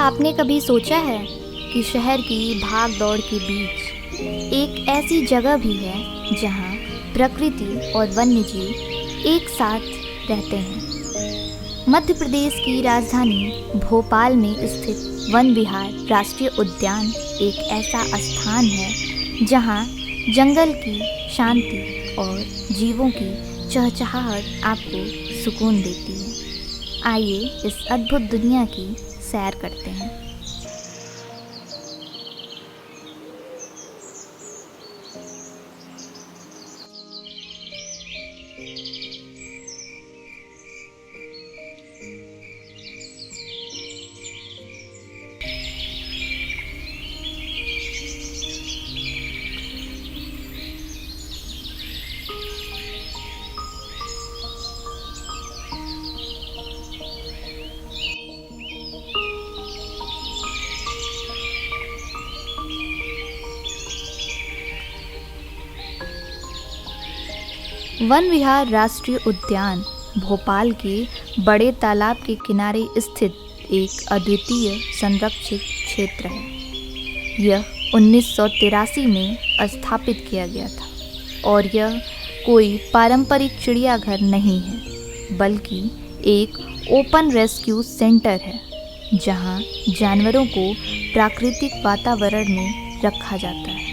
आपने कभी सोचा है कि शहर की भाग दौड़ के बीच एक ऐसी जगह भी है जहां प्रकृति और वन्यजीव एक साथ रहते हैं। मध्य प्रदेश की राजधानी भोपाल में स्थित वन विहार राष्ट्रीय उद्यान एक ऐसा स्थान है जहां जंगल की शांति और जीवों की चहचहाहट आपको सुकून देती है। आइए इस अद्भुत दुनिया की सैर करते हैं। वन विहार राष्ट्रीय उद्यान भोपाल के बड़े तालाब के किनारे स्थित एक अद्वितीय संरक्षित क्षेत्र है। यह 1983 में स्थापित किया गया था और यह कोई पारंपरिक चिड़ियाघर नहीं है, बल्कि एक ओपन रेस्क्यू सेंटर है जहां जानवरों को प्राकृतिक वातावरण में रखा जाता है।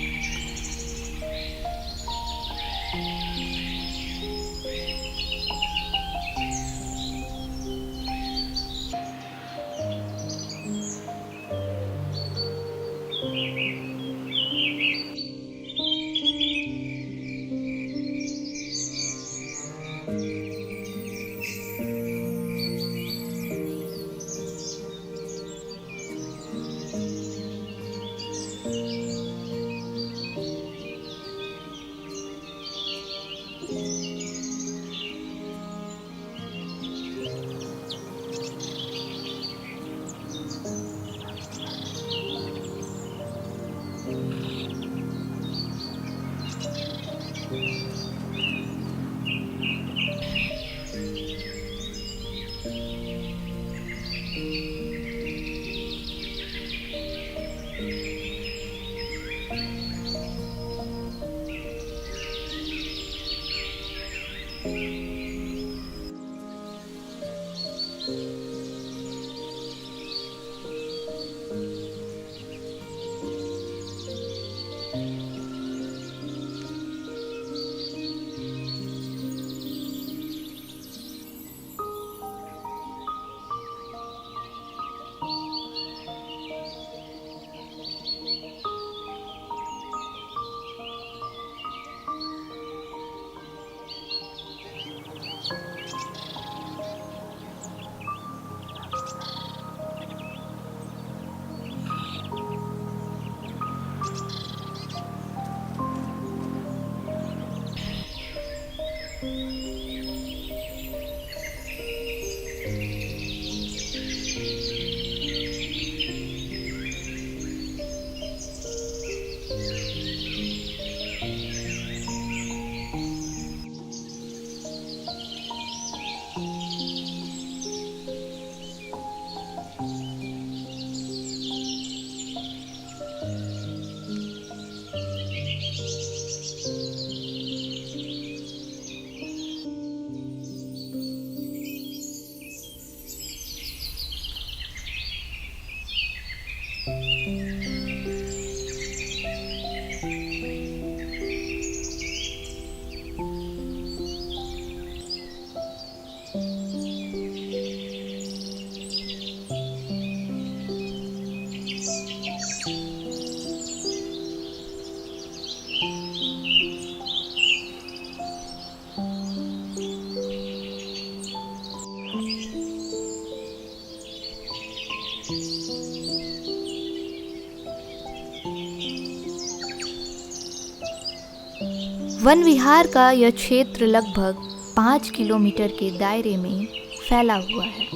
वन विहार का यह क्षेत्र लगभग 5 किलोमीटर के दायरे में फैला हुआ है।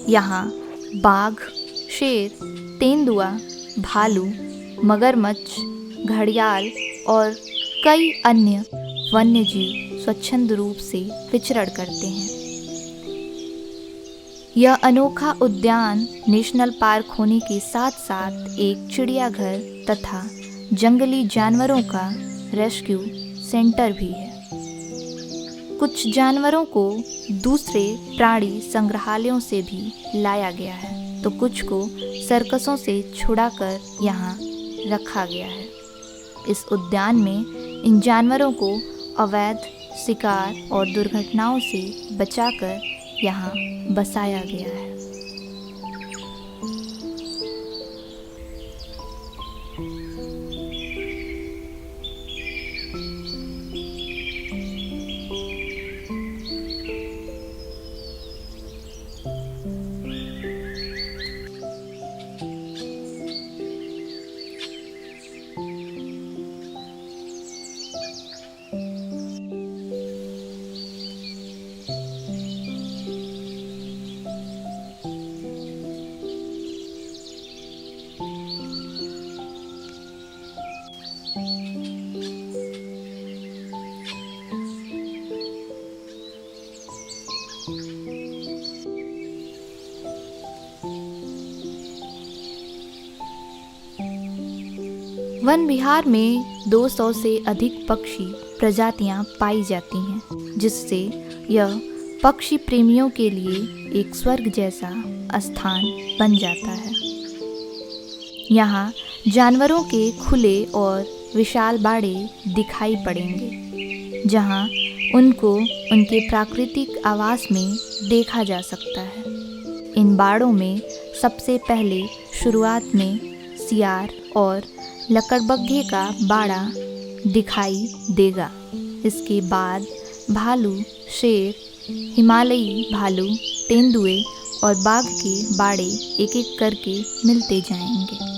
यहाँ बाघ, शेर, तेंदुआ, भालू, मगरमच्छ, घड़ियाल और कई अन्य वन्यजीव स्वच्छंद रूप से विचरण करते हैं। यह अनोखा उद्यान नेशनल पार्क होने के साथ साथ एक चिड़ियाघर तथा जंगली जानवरों का रेस्क्यू सेंटर भी है। कुछ जानवरों को दूसरे प्राणी संग्रहालयों से भी लाया गया है, तो कुछ को सर्कसों से छुड़ाकर यहाँ रखा गया है। इस उद्यान में इन जानवरों को अवैध शिकार और दुर्घटनाओं से बचाकर यहाँ बसाया गया है। वन विहार में 200 से अधिक पक्षी प्रजातियां पाई जाती हैं, जिससे यह पक्षी प्रेमियों के लिए एक स्वर्ग जैसा स्थान बन जाता है। यहाँ जानवरों के खुले और विशाल बाड़े दिखाई पड़ेंगे, जहाँ उनको उनके प्राकृतिक आवास में देखा जा सकता है। इन बाड़ों में सबसे पहले शुरुआत में सियार और लकड़बग्घे का बाड़ा दिखाई देगा। इसके बाद भालू, शेर, हिमालयी भालू, तेंदुए और बाघ के बाड़े एक एक करके मिलते जाएंगे।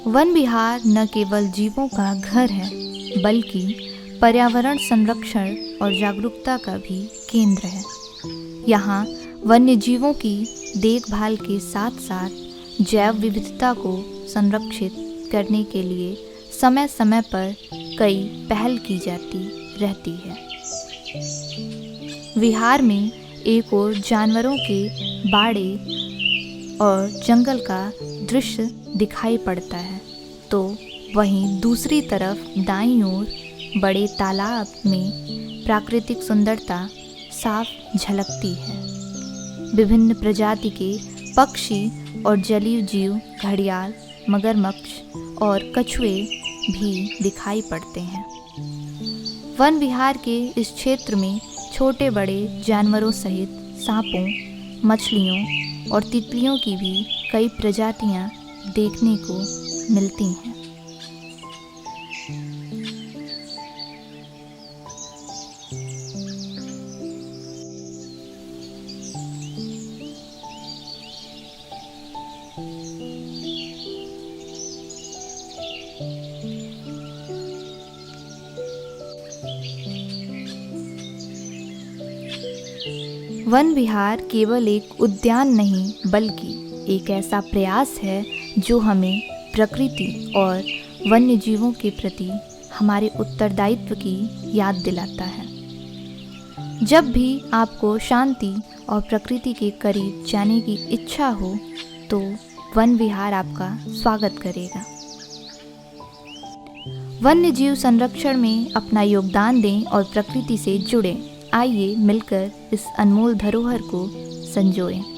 वन विहार न केवल जीवों का घर है, बल्कि पर्यावरण संरक्षण और जागरूकता का भी केंद्र है। यहाँ वन्य जीवों की देखभाल के साथ साथ जैव विविधता को संरक्षित करने के लिए समय समय पर कई पहल की जाती रहती है। विहार में एक ओर जानवरों के बाड़े और जंगल का दृश्य दिखाई पड़ता है, तो वहीं दूसरी तरफ दाईं ओर बड़े तालाब में प्राकृतिक सुंदरता साफ झलकती है। विभिन्न प्रजाति के पक्षी और जलीय जीव, घड़ियाल, मगरमच्छ और कछुए भी दिखाई पड़ते हैं। वन विहार के इस क्षेत्र में छोटे बड़े जानवरों सहित सांपों, मछलियों और तितलियों की भी कई प्रजातियां देखने को मिलती हैं। वन विहार केवल एक उद्यान नहीं, बल्कि एक ऐसा प्रयास है जो हमें प्रकृति और वन्य जीवों के प्रति हमारे उत्तरदायित्व की याद दिलाता है। जब भी आपको शांति और प्रकृति के करीब जाने की इच्छा हो, तो वन विहार आपका स्वागत करेगा। वन्य जीव संरक्षण में अपना योगदान दें और प्रकृति से जुड़ें। आइए मिलकर इस अनमोल धरोहर को संजोएं।